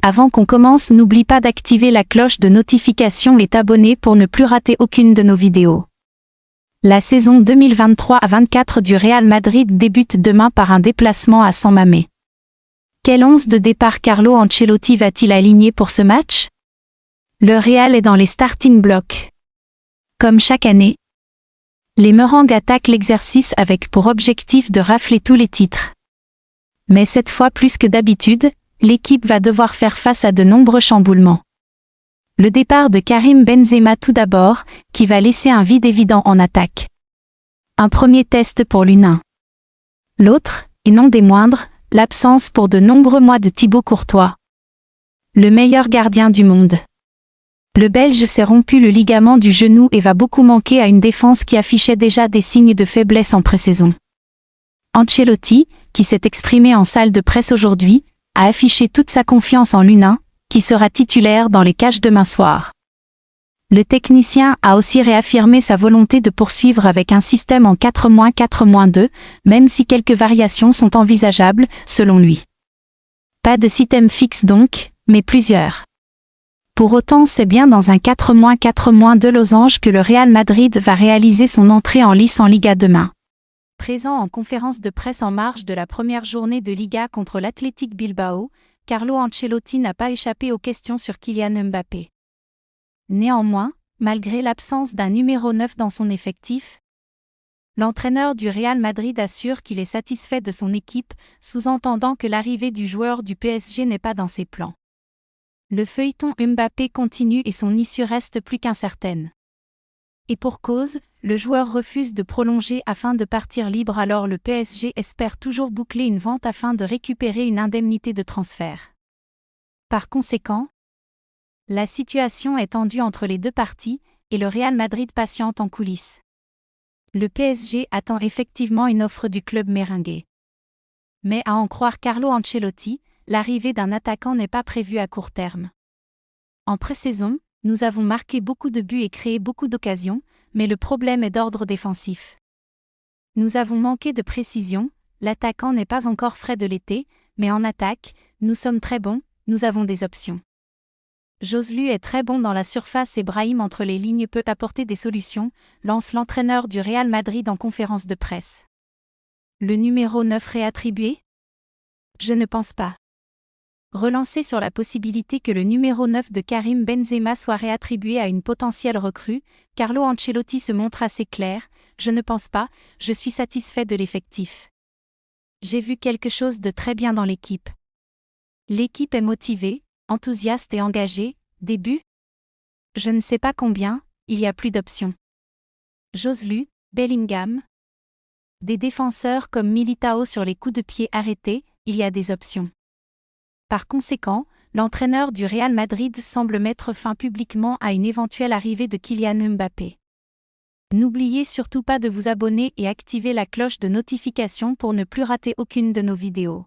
Avant qu'on commence, n'oublie pas d'activer la cloche de notification et t'abonner pour ne plus rater aucune de nos vidéos. La saison 2023-24 du Real Madrid débute demain par un déplacement à San Mamés. Quel 11 de départ Carlo Ancelotti va-t-il aligner pour ce match? Le Real est dans les starting blocks. Comme chaque année, les Merengues attaquent l'exercice avec pour objectif de rafler tous les titres. Mais cette fois plus que d'habitude, l'équipe va devoir faire face à de nombreux chamboulements. Le départ de Karim Benzema tout d'abord, qui va laisser un vide évident en attaque. Un premier test pour l'U9. L'autre, et non des moindres, l'absence pour de nombreux mois de Thibaut Courtois. Le meilleur gardien du monde. Le Belge s'est rompu le ligament du genou et va beaucoup manquer à une défense qui affichait déjà des signes de faiblesse en pré-saison. Ancelotti, qui s'est exprimé en salle de presse aujourd'hui, a affiché toute sa confiance en l'U9, qui sera titulaire dans les cages demain soir. Le technicien a aussi réaffirmé sa volonté de poursuivre avec un système en 4-4-2, même si quelques variations sont envisageables, selon lui. Pas de système fixe donc, mais plusieurs. Pour autant, c'est bien dans un 4-4-2 losange que le Real Madrid va réaliser son entrée en lice en Liga demain. Présent en conférence de presse en marge de la première journée de Liga contre l'Athletic Bilbao, Carlo Ancelotti n'a pas échappé aux questions sur Kylian Mbappé. Néanmoins, malgré l'absence d'un numéro 9 dans son effectif, l'entraîneur du Real Madrid assure qu'il est satisfait de son équipe, sous-entendant que l'arrivée du joueur du PSG n'est pas dans ses plans. Le feuilleton Mbappé continue et son issue reste plus qu'incertaine. Et pour cause, le joueur refuse de prolonger afin de partir libre, alors le PSG espère toujours boucler une vente afin de récupérer une indemnité de transfert. Par conséquent, la situation est tendue entre les deux parties, et le Real Madrid patiente en coulisses. Le PSG attend effectivement une offre du club merengue. Mais à en croire Carlo Ancelotti, l'arrivée d'un attaquant n'est pas prévue à court terme. En pré-saison, nous avons marqué beaucoup de buts et créé beaucoup d'occasions, mais le problème est d'ordre défensif. Nous avons manqué de précision, l'attaquant n'est pas encore frais de l'été, mais en attaque, nous sommes très bons, nous avons des options. Joselu est très bon dans la surface et Brahim entre les lignes peut apporter des solutions, lance l'entraîneur du Real Madrid en conférence de presse. Le numéro 9 réattribué? Je ne pense pas. Relancé sur la possibilité que le numéro 9 de Karim Benzema soit réattribué à une potentielle recrue, Carlo Ancelotti se montre assez clair: je ne pense pas, je suis satisfait de l'effectif. J'ai vu quelque chose de très bien dans l'équipe. L'équipe est motivée, enthousiaste et engagée. Début? Je ne sais pas combien, il y a plus d'options. Joselu, Bellingham. Des défenseurs comme Militao sur les coups de pied arrêtés, il y a des options. Par conséquent, l'entraîneur du Real Madrid semble mettre fin publiquement à une éventuelle arrivée de Kylian Mbappé. N'oubliez surtout pas de vous abonner et activer la cloche de notification pour ne plus rater aucune de nos vidéos.